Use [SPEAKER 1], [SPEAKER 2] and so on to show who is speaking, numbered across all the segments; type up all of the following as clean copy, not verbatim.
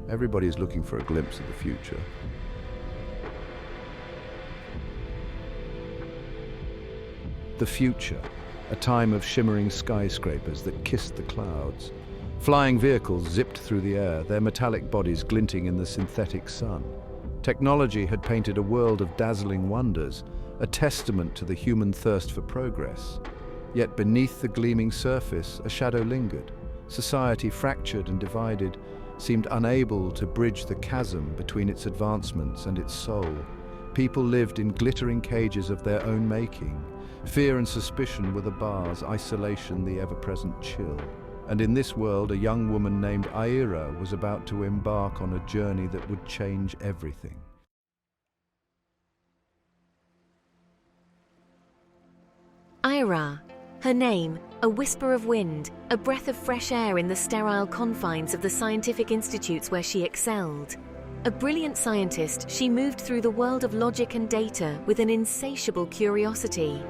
[SPEAKER 1] Everybody's looking for a glimpse of the future. The future, a time of shimmering skyscrapers that kissed the clouds. Flying vehicles zipped through the air, their metallic bodies glinting in the synthetic sun. Technology had painted a world of dazzling wonders, a testament to the human thirst for progress. Yet beneath the gleaming surface, a shadow lingered. Society, fractured and divided, seemed unable to bridge the chasm between its advancements and its soul. People lived in glittering cages of their own making. Fear and suspicion were the bars, isolation the ever-present chill. And in this world, a young woman named Aira was about to embark on a journey that would change everything.
[SPEAKER 2] Aira. Her name, a whisper of wind, a breath of fresh air in the sterile confines of the scientific institutes where she excelled. A brilliant scientist, she moved through the world of logic and data with an insatiable curiosity.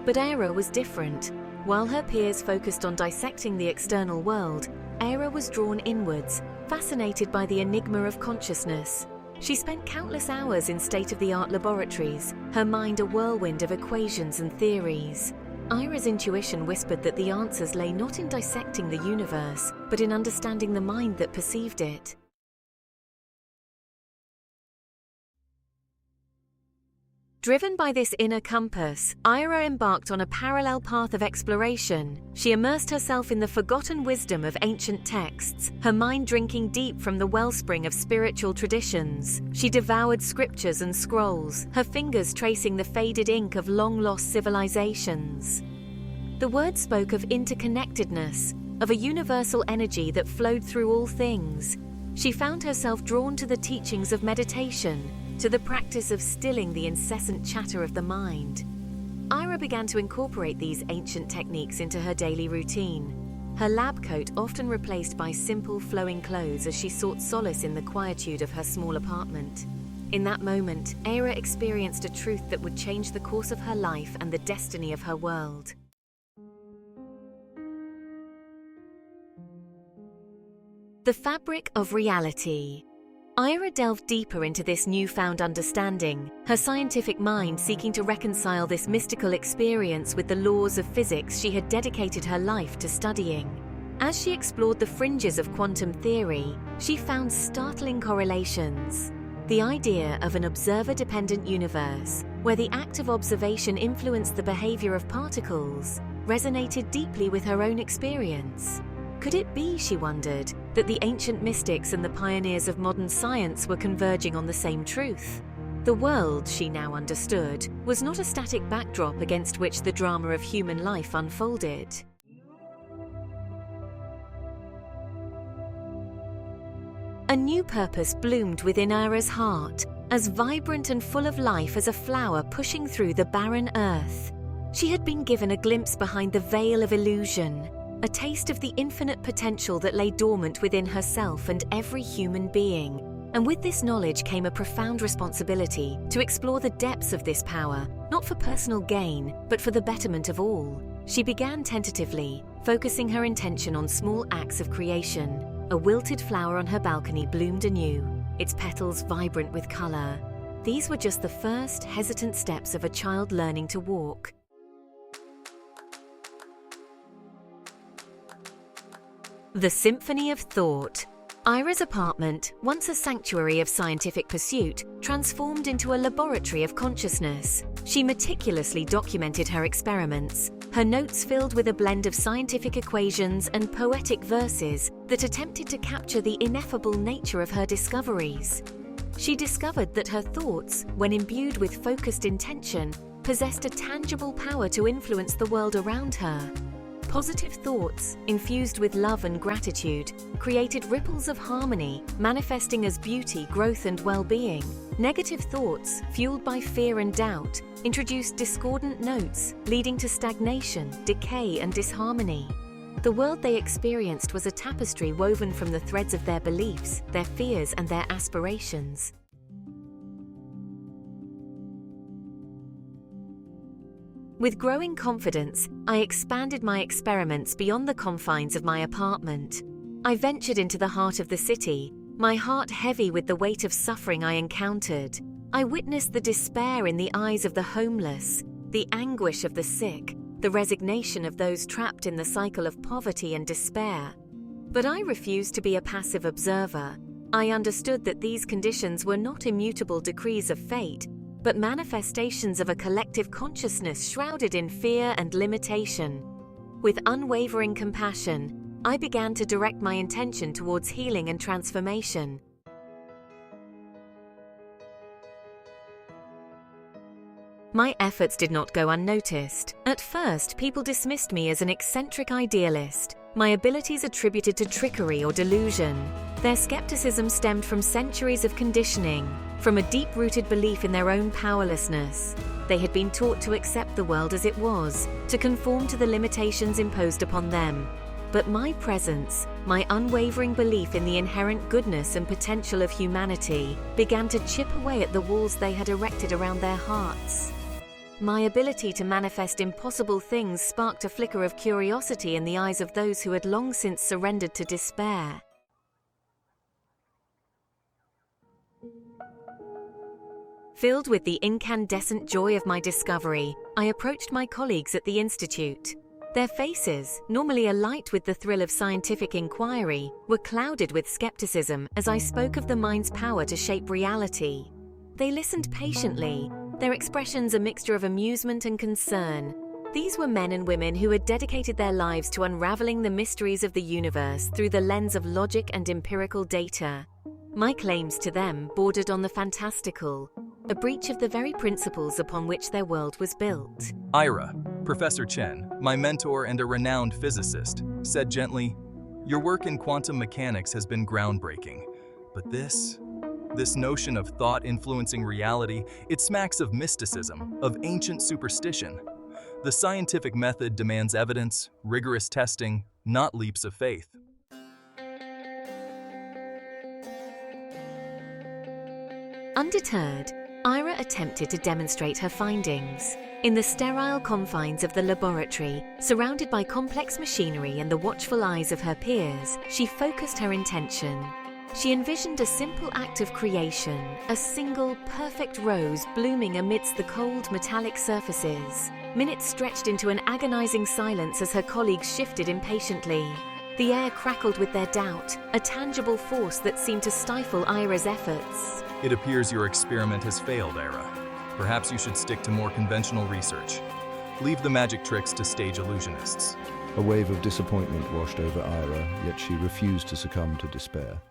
[SPEAKER 2] But Aira was different. While her peers focused on dissecting the external world, Aira was drawn inwards, fascinated by the enigma of consciousness. She spent countless hours in state-of-the-art laboratories, her mind a whirlwind of equations and theories. Aira's intuition whispered that the answers lay not in dissecting the universe, but in understanding the mind that perceived it. Driven by this inner compass, Aira embarked on a parallel path of exploration. She immersed herself in the forgotten wisdom of ancient texts, her mind drinking deep from the wellspring of spiritual traditions. She devoured scriptures and scrolls, her fingers tracing the faded ink of long-lost civilizations. The words spoke of interconnectedness, of a universal energy that flowed through all things. She found herself drawn to the teachings of meditation, to the practice of stilling the incessant chatter of the mind. Aira began to incorporate these ancient techniques into her daily routine. Her lab coat often replaced by simple flowing clothes as she sought solace in the quietude of her small apartment. In that moment, Aira experienced a truth that would change the course of her life and the destiny of her world. The fabric of reality. Aira delved deeper into this newfound understanding, her scientific mind seeking to reconcile this mystical experience with the laws of physics she had dedicated her life to studying. As she explored the fringes of quantum theory, she found startling correlations. The idea of an observer-dependent universe, where the act of observation influenced the behavior of particles, resonated deeply with her own experience. Could it be, she wondered, that the ancient mystics and the pioneers of modern science were converging on the same truth? The world, she now understood, was not a static backdrop against which the drama of human life unfolded. A new purpose bloomed within Aira's heart, as vibrant and full of life as a flower pushing through the barren earth. She had been given a glimpse behind the veil of illusion, a taste of the infinite potential that lay dormant within herself and every human being. And with this knowledge came a profound responsibility to explore the depths of this power, not for personal gain, but for the betterment of all. She began tentatively, focusing her intention on small acts of creation. A wilted flower on her balcony bloomed anew, its petals vibrant with color. These were just the first hesitant steps of a child learning to walk. The Symphony of Thought. Aira's apartment, once a sanctuary of scientific pursuit, transformed into a laboratory of consciousness. She meticulously documented her experiments, her notes filled with a blend of scientific equations and poetic verses that attempted to capture the ineffable nature of her discoveries. She discovered that her thoughts, when imbued with focused intention, possessed a tangible power to influence the world around her. Positive thoughts, infused with love and gratitude, created ripples of harmony, manifesting as beauty, growth, and well-being. Negative thoughts, fueled by fear and doubt, introduced discordant notes, leading to stagnation, decay, and disharmony. The world they experienced was a tapestry woven from the threads of their beliefs, their fears, and their aspirations. With growing confidence, I expanded my experiments beyond the confines of my apartment. I ventured into the heart of the city, my heart heavy with the weight of suffering I encountered. I witnessed the despair in the eyes of the homeless, the anguish of the sick, the resignation of those trapped in the cycle of poverty and despair. But I refused to be a passive observer. I understood that these conditions were not immutable decrees of fate, but manifestations of a collective consciousness shrouded in fear and limitation. With unwavering compassion, I began to direct my intention towards healing and transformation. My efforts did not go unnoticed. At first, people dismissed me as an eccentric idealist, my abilities attributed to trickery or delusion. Their skepticism stemmed from centuries of conditioning, from a deep-rooted belief in their own powerlessness. They had been taught to accept the world as it was, to conform to the limitations imposed upon them. But my presence, my unwavering belief in the inherent goodness and potential of humanity, began to chip away at the walls they had erected around their hearts. My ability to manifest impossible things sparked a flicker of curiosity in the eyes of those who had long since surrendered to despair. Filled with the incandescent joy of my discovery, I approached my colleagues at the Institute. Their faces, normally alight with the thrill of scientific inquiry, were clouded with skepticism as I spoke of the mind's power to shape reality. They listened patiently, their expressions a mixture of amusement and concern. These were men and women who had dedicated their lives to unraveling the mysteries of the universe through the lens of logic and empirical data. My claims to them bordered on the fantastical, a breach of the very principles upon which their world was built.
[SPEAKER 3] Aira, Professor Chen, my mentor and a renowned physicist, said gently, "Your work in quantum mechanics has been groundbreaking, but this notion of thought influencing reality, it smacks of mysticism, of ancient superstition. The scientific method demands evidence, rigorous testing, not leaps of faith."
[SPEAKER 2] Undeterred, Aira attempted to demonstrate her findings. In the sterile confines of the laboratory, surrounded by complex machinery and the watchful eyes of her peers, she focused her intention. She envisioned a simple act of creation, a single, perfect rose blooming amidst the cold, metallic surfaces. Minutes stretched into an agonizing silence as her colleagues shifted impatiently. The air crackled with their doubt, a tangible force that seemed to stifle Aira's efforts.
[SPEAKER 3] "It appears your experiment has failed, Aira. Perhaps you should stick to more conventional research. Leave the magic tricks to stage illusionists."
[SPEAKER 1] A wave of disappointment washed over Aira, yet she refused to succumb to despair.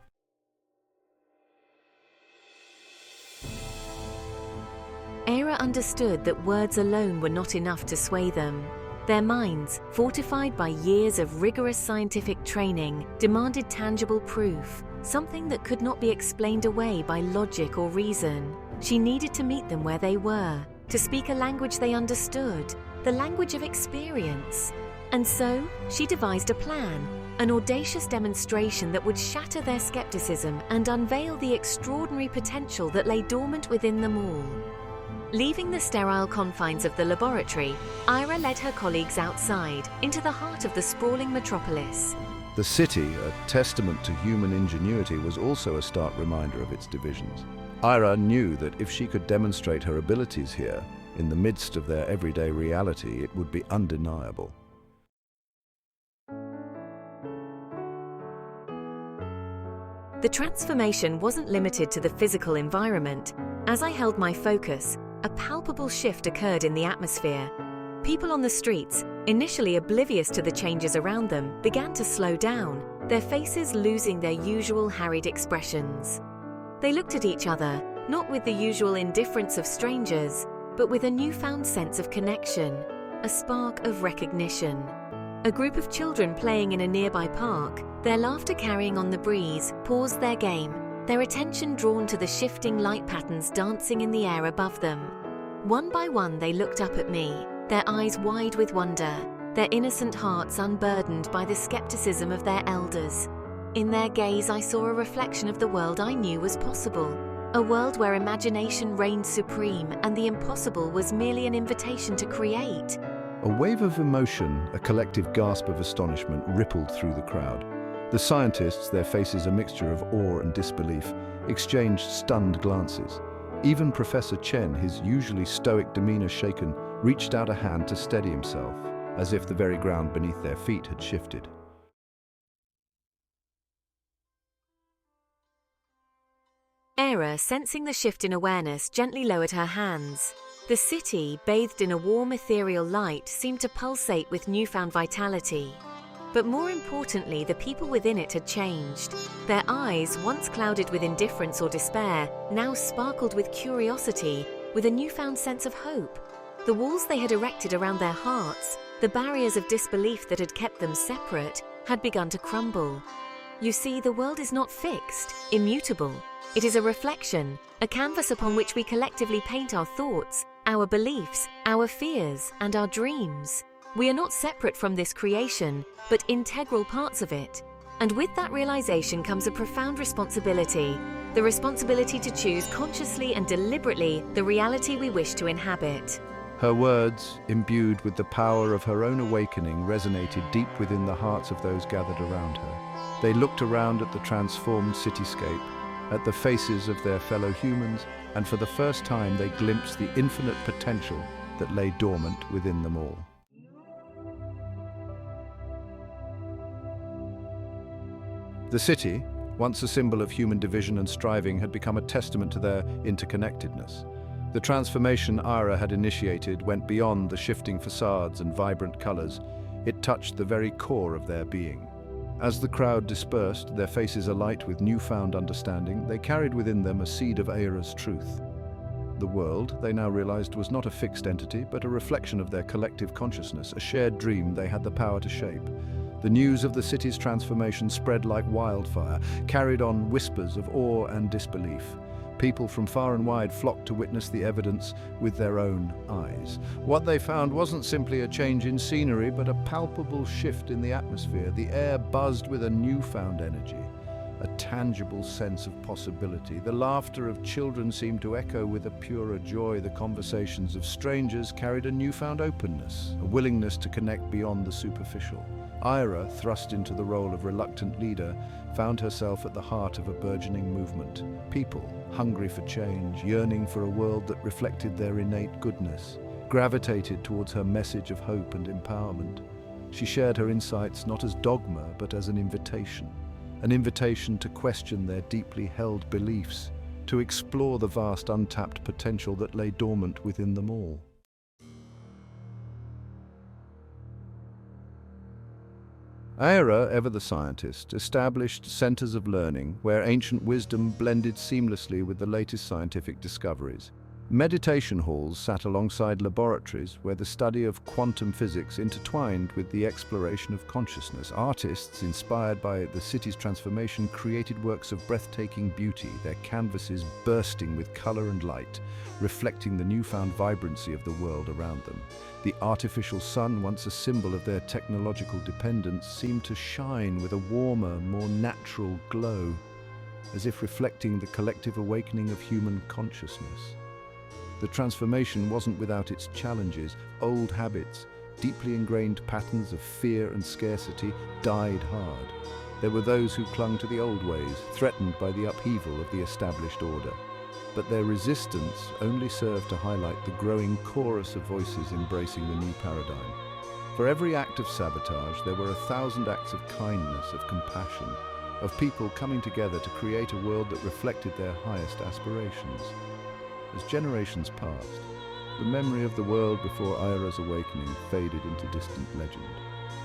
[SPEAKER 2] Aira understood that words alone were not enough to sway them. Their minds, fortified by years of rigorous scientific training, demanded tangible proof, something that could not be explained away by logic or reason. She needed to meet them where they were, to speak a language they understood, the language of experience. And so, she devised a plan, an audacious demonstration that would shatter their skepticism and unveil the extraordinary potential that lay dormant within them all. Leaving the sterile confines of the laboratory, Aira led her colleagues outside, into the heart of the sprawling metropolis.
[SPEAKER 1] The city, a testament to human ingenuity, was also a stark reminder of its divisions. Aira knew that if she could demonstrate her abilities here, in the midst of their everyday reality, it would be undeniable.
[SPEAKER 2] The transformation wasn't limited to the physical environment. As I held my focus, a palpable shift occurred in the atmosphere. People on the streets, initially oblivious to the changes around them, began to slow down, their faces losing their usual harried expressions. They looked at each other, not with the usual indifference of strangers, but with a newfound sense of connection, a spark of recognition. A group of children playing in a nearby park, their laughter carrying on the breeze, paused their game, their attention drawn to the shifting light patterns dancing in the air above them. One by one they looked up at me, their eyes wide with wonder, their innocent hearts unburdened by the skepticism of their elders. In their gaze I saw a reflection of the world I knew was possible, a world where imagination reigned supreme and the impossible was merely an invitation to create.
[SPEAKER 1] A wave of emotion, a collective gasp of astonishment rippled through the crowd. The scientists, their faces a mixture of awe and disbelief, exchanged stunned glances. Even Professor Chen, his usually stoic demeanor shaken, reached out a hand to steady himself, as if the very ground beneath their feet had shifted.
[SPEAKER 2] Aira, sensing the shift in awareness, gently lowered her hands. The city, bathed in a warm ethereal light, seemed to pulsate with newfound vitality. But more importantly, the people within it had changed. Their eyes, once clouded with indifference or despair, now sparkled with curiosity, with a newfound sense of hope. The walls they had erected around their hearts, the barriers of disbelief that had kept them separate, had begun to crumble. You see, the world is not fixed, immutable. It is a reflection, a canvas upon which we collectively paint our thoughts, our beliefs, our fears, and our dreams. We are not separate from this creation, but integral parts of it. And with that realization comes a profound responsibility, the responsibility to choose consciously and deliberately the reality we wish to inhabit.
[SPEAKER 1] Her words, imbued with the power of her own awakening, resonated deep within the hearts of those gathered around her. They looked around at the transformed cityscape, at the faces of their fellow humans, and for the first time they glimpsed the infinite potential that lay dormant within them all. The city, once a symbol of human division and striving, had become a testament to their interconnectedness. The transformation Aira had initiated went beyond the shifting facades and vibrant colors. It touched the very core of their being. As the crowd dispersed, their faces alight with newfound understanding, they carried within them a seed of Aira's truth. The world, they now realized, was not a fixed entity, but a reflection of their collective consciousness, a shared dream they had the power to shape. The news of the city's transformation spread like wildfire, carried on whispers of awe and disbelief. People from far and wide flocked to witness the evidence with their own eyes. What they found wasn't simply a change in scenery, but a palpable shift in the atmosphere. The air buzzed with a newfound energy, a tangible sense of possibility. The laughter of children seemed to echo with a purer joy. The conversations of strangers carried a newfound openness, a willingness to connect beyond the superficial. Aira, thrust into the role of reluctant leader, found herself at the heart of a burgeoning movement. People, hungry for change, yearning for a world that reflected their innate goodness, gravitated towards her message of hope and empowerment. She shared her insights not as dogma, but as an invitation to question their deeply held beliefs, to explore the vast untapped potential that lay dormant within them all. Aira, ever the scientist, established centers of learning where ancient wisdom blended seamlessly with the latest scientific discoveries. Meditation halls sat alongside laboratories where the study of quantum physics intertwined with the exploration of consciousness. Artists, inspired by the city's transformation, created works of breathtaking beauty, their canvases bursting with color and light, reflecting the newfound vibrancy of the world around them. The artificial sun, once a symbol of their technological dependence, seemed to shine with a warmer, more natural glow, as if reflecting the collective awakening of human consciousness. The transformation wasn't without its challenges. Old habits, deeply ingrained patterns of fear and scarcity, died hard. There were those who clung to the old ways, threatened by the upheaval of the established order. But their resistance only served to highlight the growing chorus of voices embracing the new paradigm. For every act of sabotage, there were 1,000 acts of kindness, of compassion, of people coming together to create a world that reflected their highest aspirations. As generations passed, the memory of the world before Aira's awakening faded into distant legend.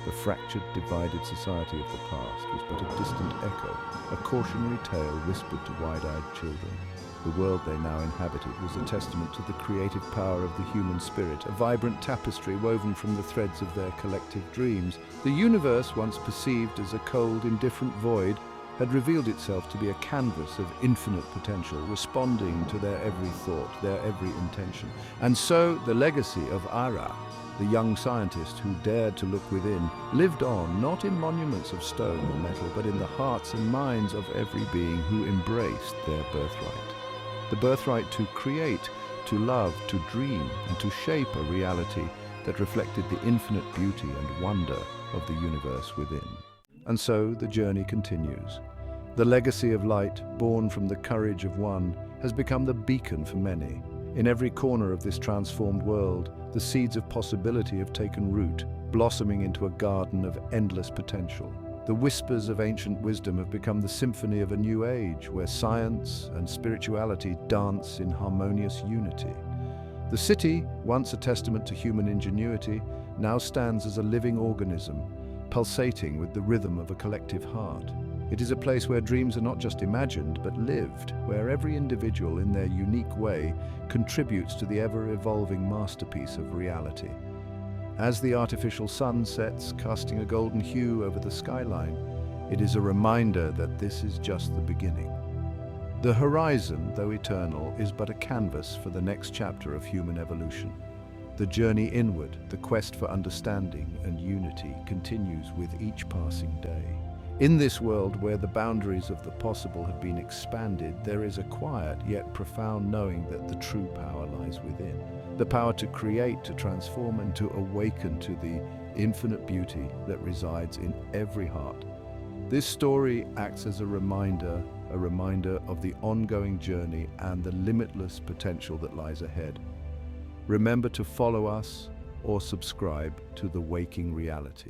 [SPEAKER 1] The fractured, divided society of the past was but a distant echo, a cautionary tale whispered to wide-eyed children. The world they now inhabited was a testament to the creative power of the human spirit, a vibrant tapestry woven from the threads of their collective dreams. The universe, once perceived as a cold, indifferent void, had revealed itself to be a canvas of infinite potential, responding to their every thought, their every intention. And so the legacy of Aira, the young scientist who dared to look within, lived on, not in monuments of stone or metal, but in the hearts and minds of every being who embraced their birthright. The birthright to create, to love, to dream, and to shape a reality that reflected the infinite beauty and wonder of the universe within. And so the journey continues. The legacy of light, born from the courage of one, has become the beacon for many. In every corner of this transformed world, the seeds of possibility have taken root, blossoming into a garden of endless potential. The whispers of ancient wisdom have become the symphony of a new age, where science and spirituality dance in harmonious unity. The city, once a testament to human ingenuity, now stands as a living organism, pulsating with the rhythm of a collective heart. It is a place where dreams are not just imagined, but lived, where every individual in their unique way contributes to the ever-evolving masterpiece of reality. As the artificial sun sets, casting a golden hue over the skyline, it is a reminder that this is just the beginning. The horizon, though eternal, is but a canvas for the next chapter of human evolution. The journey inward, the quest for understanding and unity, continues with each passing day. In this world where the boundaries of the possible have been expanded, there is a quiet yet profound knowing that the true power lies within. The power to create, to transform, and to awaken to the infinite beauty that resides in every heart. This story acts as a reminder of the ongoing journey and the limitless potential that lies ahead. Remember to follow us or subscribe to The Waking Reality.